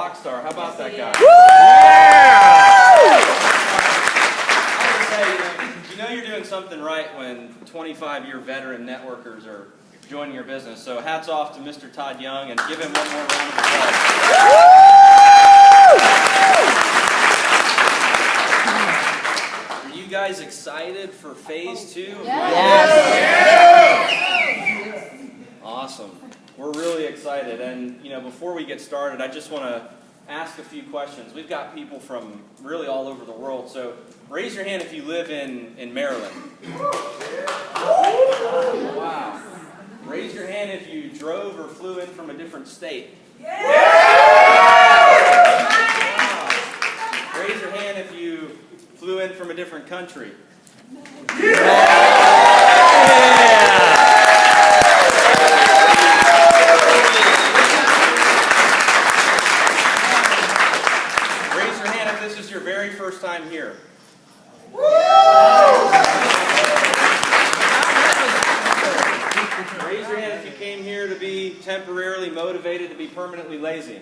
rock star. How about that guy? I would say, you know you're doing something right when 25-year veteran networkers are joining your business. So hats off to Mr. Todd Young, and give him one more round of applause. Are you guys excited for phase 2? Yes. Awesome. We're really excited. And before we get started, I just want to ask a few questions. We've got people from really all over the world. So raise your hand if you live in Maryland. Wow. Raise your hand if you drove or flew in from a different state. Wow. Raise your hand if you flew in from a different country. Raise your hand if this is your very first time here. Raise your hand if you came here to be temporarily motivated to be permanently lazy.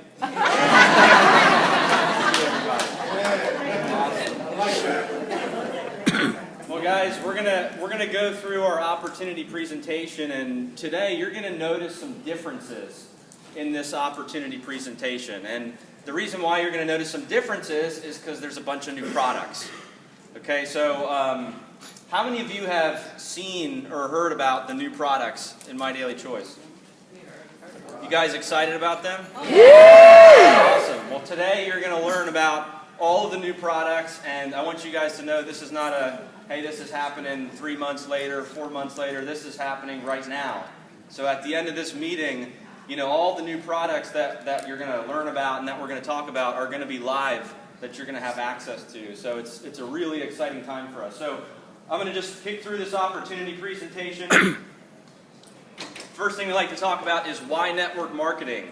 Well, guys, we're gonna go through our opportunity presentation, and today you're gonna notice some differences in this opportunity presentation. And the reason why you're gonna notice some differences is because there's a bunch of new products. Okay, so how many of you have seen or heard about the new products in My Daily Choice? You guys excited about them? Yeah! Awesome. Well, today you're going to learn about all of the new products, and I want you guys to know this is not a, hey, this is happening 3 months later, 4 months later. This is happening right now. So at the end of this meeting, all the new products that you're going to learn about and that we're going to talk about are going to be live, that you're going to have access to. So it's a really exciting time for us. So I'm going to just kick through this opportunity presentation. First thing we like to talk about is why network marketing.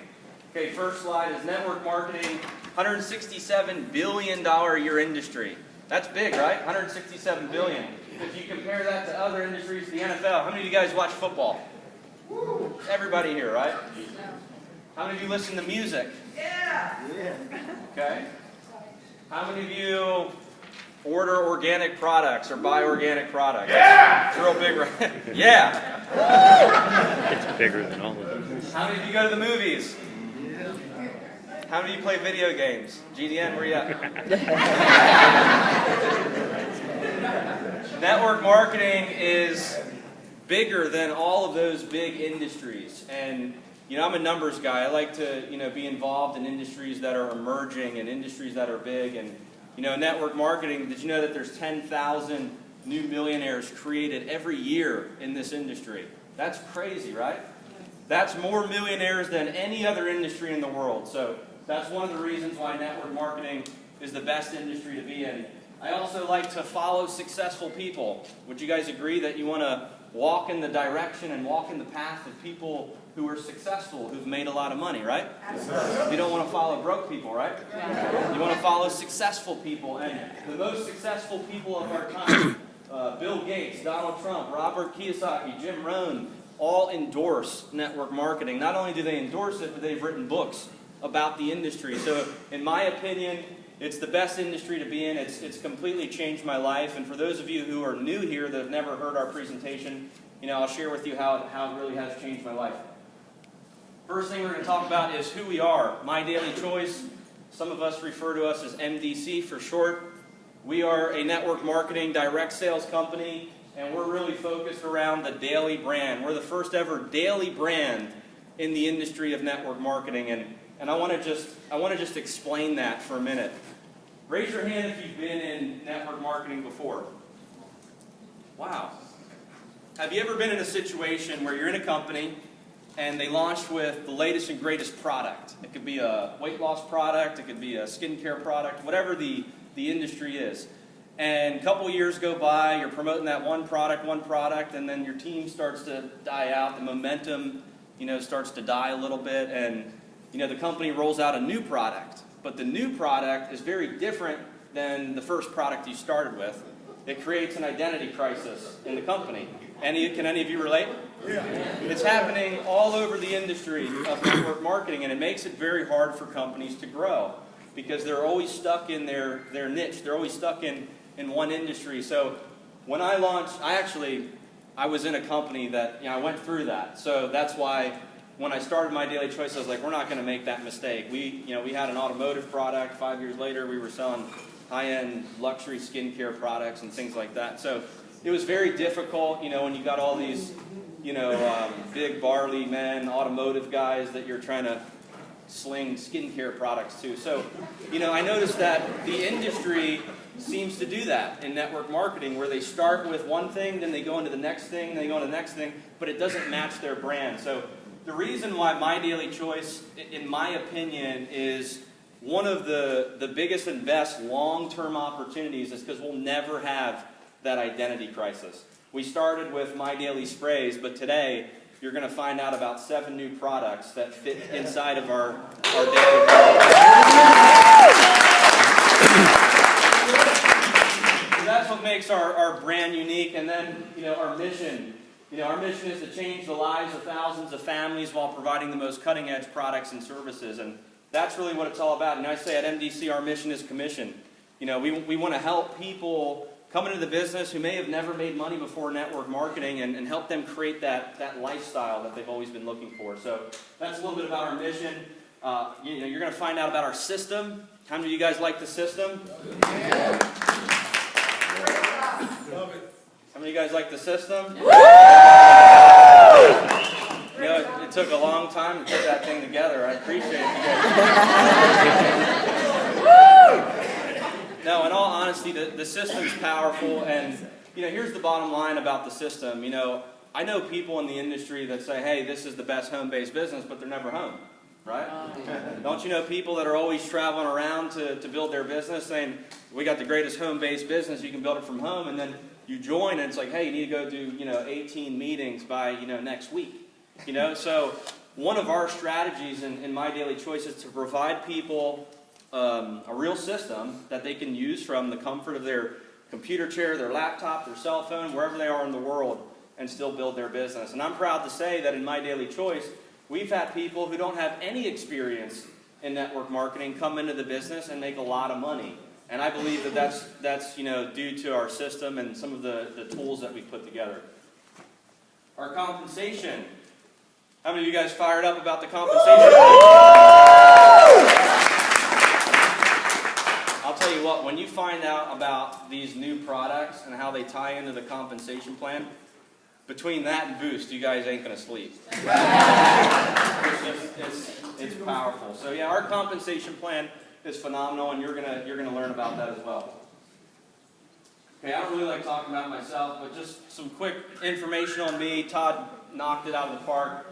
Okay, first slide is network marketing, $167 billion a year industry. That's big, right? $167 billion. If you compare that to other industries, the NFL, how many of you guys watch football? Everybody here, right? How many of you listen to music? Yeah. Okay. How many of you order organic products or buy organic products? Yeah! It's real big, right? Yeah! It's bigger than all of them. How many of you go to the movies? How many of you play video games? GDN, where you at? Network marketing is bigger than all of those big industries. And I'm a numbers guy. I like to be involved in industries that are emerging and industries that are big. And network marketing, did you know that there's 10,000 new millionaires created every year in this industry? That's crazy, right? That's more millionaires than any other industry in the world. So that's one of the reasons why network marketing is the best industry to be in. I also like to follow successful people. Would you guys agree that you want to walk in the direction and walk in the path of people who are successful, who've made a lot of money, right? Absolutely. You don't want to follow broke people, right? You want to follow successful people. And the most successful people of our time, Bill Gates, Donald Trump, Robert Kiyosaki, Jim Rohn, all endorse network marketing. Not only do they endorse it, but they've written books about the industry. So in my opinion, it's the best industry to be in. It's completely changed my life. And for those of you who are new here that have never heard our presentation, I'll share with you how it really has changed my life. First thing we're going to talk about is who we are. My Daily Choice. Some of us refer to us as MDC for short. We are a network marketing direct sales company, and we're really focused around the daily brand. We're the first ever daily brand in the industry of network marketing, and I want to just explain that for a minute. Raise your hand if you've been in network marketing before. Wow. Have you ever been in a situation where you're in a company and they launched with the latest and greatest product? It could be a weight loss product, it could be a skincare product, whatever the industry is. And a couple years go by, you're promoting that one product, and then your team starts to die out, the momentum, starts to die a little bit, and the company rolls out a new product. But the new product is very different than the first product you started with. It creates an identity crisis in the company. Can any of you relate? Yeah. It's happening all over the industry of network marketing, and it makes it very hard for companies to grow because they're always stuck in their niche. They're always stuck in one industry. So when I launched, I was in a company that, I went through that. So that's why when I started My Daily Choice, I was like, we're not going to make that mistake. We had an automotive product. 5 years later, we were selling high-end luxury skincare products and things like that. So it was very difficult, when you got all these, big barley men, automotive guys that you're trying to sling skincare products to. So, I noticed that the industry seems to do that in network marketing, where they start with one thing, then they go into the next thing, then they go into the next thing, but it doesn't match their brand. So the reason why My Daily Choice, in my opinion, is one of the biggest and best long-term opportunities is because we'll never have that identity crisis. We started with My Daily Sprays, but today you're going to find out about 7 new products that fit inside of our daily So that's what makes our brand unique. And then, our mission. Our mission is to change the lives of thousands of families while providing the most cutting-edge products and services. And that's really what it's all about. And I say at MDC, our mission is commission. We want to help people come into the business who may have never made money before network marketing and help them create that lifestyle that they've always been looking for. So that's a little bit about our mission. You're going to find out about our system. How many of you guys like the system? Yeah. Love it. How many of you guys like the system? It took a long time to put that thing together. I appreciate it, you guys. No, in all honesty, the system's powerful, and here's the bottom line about the system. I know people in the industry that say, hey, this is the best home-based business, but they're never home, right? Don't you know people that are always traveling around to build their business saying, we got the greatest home-based business, you can build it from home, and then you join and it's like, hey, you need to go do 18 meetings by next week. So one of our strategies in My Daily Choice is to provide people a real system that they can use from the comfort of their computer chair, their laptop, their cell phone, wherever they are in the world, and still build their business. And I'm proud to say that in My Daily Choice, we've had people who don't have any experience in network marketing come into the business and make a lot of money. And I believe that's due to our system and some of the tools that we've put together. Our compensation. How many of you guys fired up about the compensation? I'll tell you what, when you find out about these new products and how they tie into the compensation plan, between that and Boost, you guys ain't going to sleep. It's powerful. So yeah, our compensation plan is phenomenal, and you're gonna learn about that as well. Okay, I don't really like talking about myself, but just some quick information on me. Todd knocked it out of the park.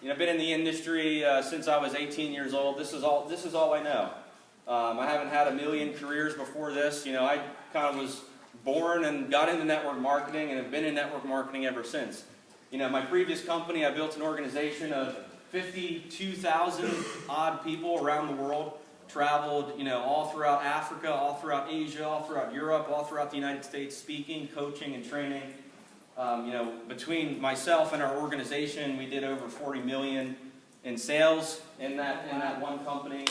I've been in the industry since I was 18 years old. This is all I know. I haven't had a million careers before this. I kind of was born and got into network marketing and have been in network marketing ever since. My previous company, I built an organization of 52,000 odd people around the world, traveled, all throughout Africa, all throughout Asia, all throughout Europe, all throughout the United States, speaking, coaching, and training. Between myself and our organization, we did over 40 million in sales in that one company.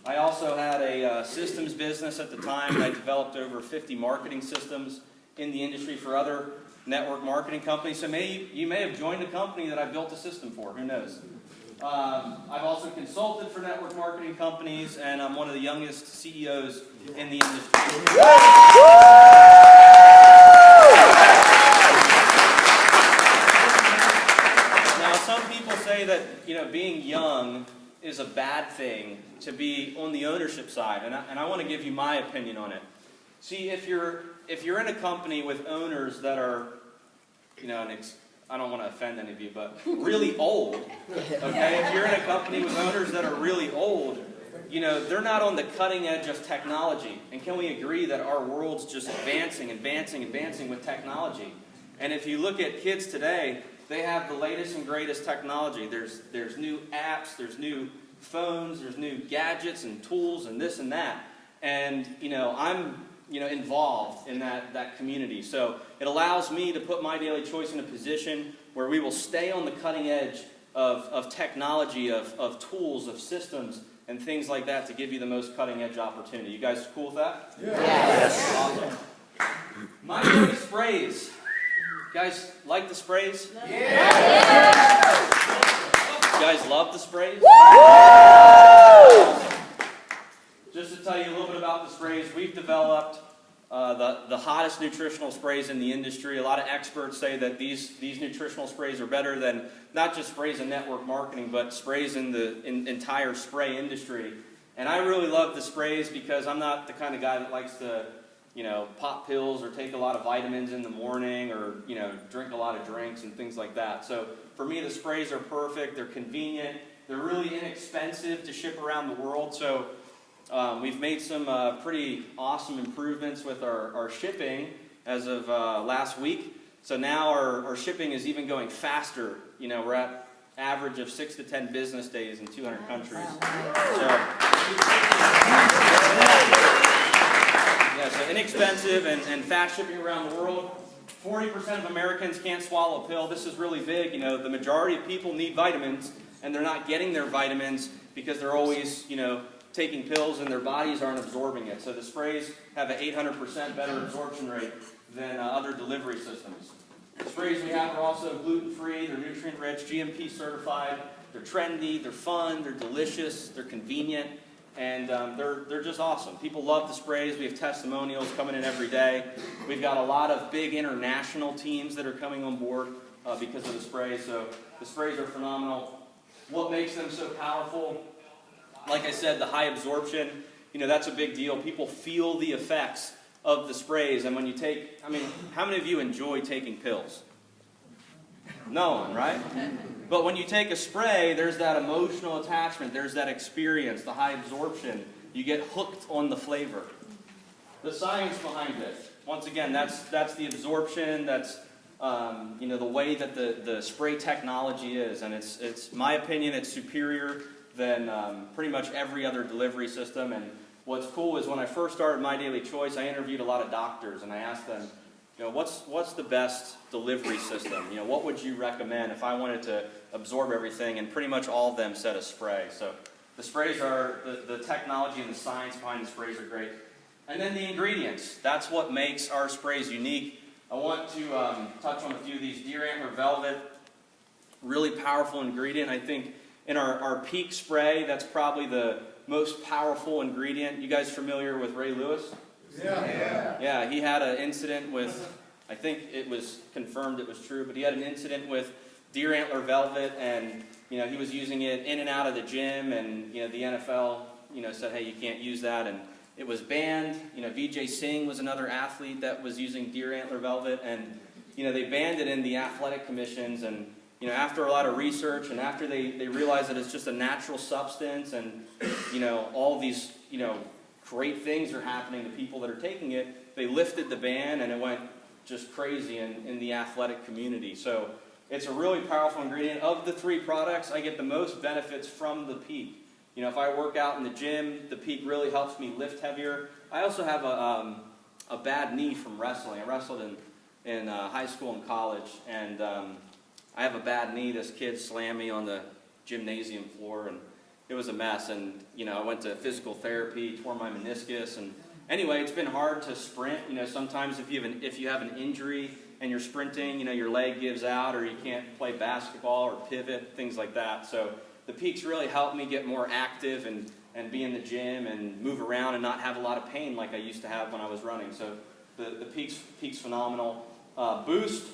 I also had a systems business at the time, and I developed over 50 marketing systems in the industry for other network marketing companies. So you may have joined a company that I built a system for, who knows. I've also consulted for network marketing companies, and I'm one of the youngest CEOs in the industry. Now, some people say that being young is a bad thing to be on the ownership side, and I want to give you my opinion on it. See, if you're in a company with owners that are, I don't want to offend any of you, but really old, okay? If you're in a company with owners that are really old, they're not on the cutting edge of technology. And can we agree that our world's just advancing with technology? And if you look at kids today, they have the latest and greatest technology. There's new apps, there's new phones, there's new gadgets and tools and this and that. And, involved in that community. So it allows me to put My Daily Choice in a position where we will stay on the cutting edge of technology, of tools, of systems, and things like that to give you the most cutting edge opportunity. You guys cool with that? Yeah. Yes. Awesome. My Daily Sprays. You guys like the sprays? Yeah. You guys love the sprays? Just to tell you a little bit about the sprays, we've developed the hottest nutritional sprays in the industry. A lot of experts say that these nutritional sprays are better than not just sprays in network marketing, but sprays in the entire spray industry. And I really love the sprays because I'm not the kind of guy that likes to, pop pills or take a lot of vitamins in the morning or, drink a lot of drinks and things like that. So for me, the sprays are perfect. They're convenient. They're really inexpensive to ship around the world. So we've made some pretty awesome improvements with our shipping as of last week. So now our shipping is even going faster. We're at average of 6 to 10 business days in 200 countries. So inexpensive and fast shipping around the world. 40% of Americans can't swallow a pill. This is really big. The majority of people need vitamins, and they're not getting their vitamins because they're always, taking pills and their bodies aren't absorbing it. So the sprays have an 800% better absorption rate than other delivery systems. The sprays we have are also gluten-free, they're nutrient-rich, GMP certified, they're trendy, they're fun, they're delicious, they're convenient, and they're just awesome. People love the sprays. We have testimonials coming in every day. We've got a lot of big international teams that are coming on board because of the sprays. So the sprays are phenomenal. What makes them so powerful? Like I said, the high absorption, that's a big deal. People feel the effects of the sprays. And when you take, how many of you enjoy taking pills? No one, right? But when you take a spray, there's that emotional attachment. There's that experience, the high absorption. You get hooked on the flavor. The science behind it. Once again, that's the absorption. That's the way that the spray technology is. And it's my opinion, it's superior than pretty much every other delivery system. And what's cool is when I first started My Daily Choice, I interviewed a lot of doctors, and I asked them, what's the best delivery system? What would you recommend if I wanted to absorb everything? And pretty much all of them said a spray. So the sprays are, the technology and the science behind the sprays are great. And then the ingredients. That's what makes our sprays unique. I want to touch on a few of these. Deer Antler Velvet, really powerful ingredient. I think in our Peak spray, that's probably the most powerful ingredient. You guys familiar with Ray Lewis? Yeah. Yeah, he had an incident with, I think it was confirmed it was true, but he had an incident with Deer Antler Velvet, and he was using it in and out of the gym, and the NFL said, hey, you can't use that, and it was banned. Vijay Singh was another athlete that was using Deer Antler Velvet, and they banned it in the athletic commissions, and after a lot of research, and after they realized that it's just a natural substance, and all these great things are happening to people that are taking it, they lifted the ban, and it went just crazy in the athletic community. So it's a really powerful ingredient. Of the 3 products, I get the most benefits from the Peak. If I work out in the gym, the Peak really helps me lift heavier. I also have a bad knee from wrestling. I wrestled in high school and college, and I have a bad knee. This kid slammed me on the gymnasium floor, and it was a mess. And I went to physical therapy, tore my meniscus, and anyway, it's been hard to sprint. Sometimes if you have an injury and you're sprinting, your leg gives out, or you can't play basketball or pivot, things like that. So the Peaks really helped me get more active and be in the gym and move around and not have a lot of pain like I used to have when I was running. So the Peaks phenomenal. Boost.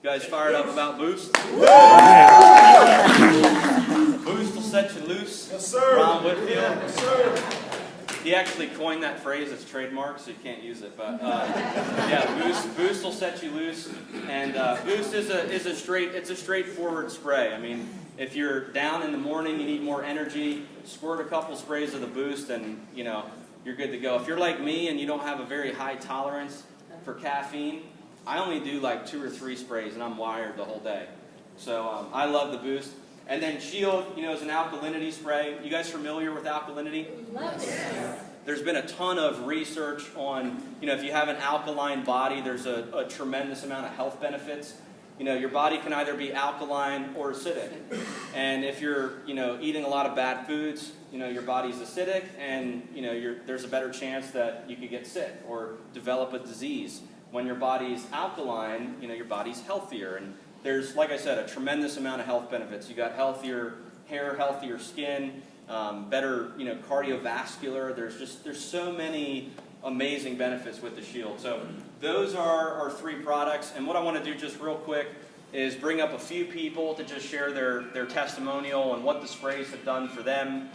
You guys fired up about Boost? Boost will set you loose. Yes, sir. Ron Whitfield. Yes, sir. He actually coined that phrase. It's trademarked, so you can't use it. But yeah, Boost will set you loose. And Boost is a straightforward spray. If you're down in the morning, you need more energy, squirt a couple sprays of the Boost, and you're good to go. If you're like me and you don't have a very high tolerance for caffeine, I only do like 2 or 3 sprays, and I'm wired the whole day. So I love the Boost. And then Shield, is an alkalinity spray. You guys familiar with alkalinity? Love it. There's been a ton of research on, if you have an alkaline body, there's a tremendous amount of health benefits. Your body can either be alkaline or acidic. And if you're, eating a lot of bad foods, your body's acidic, and, there's a better chance that you could get sick or develop a disease. When your body's alkaline, your body's healthier. And there's, like I said, a tremendous amount of health benefits. You got healthier hair, healthier skin, better, cardiovascular. There's so many amazing benefits with the Shield. So those are our 3 products. And what I want to do just real quick is bring up a few people to just share their testimonial and what the sprays have done for them.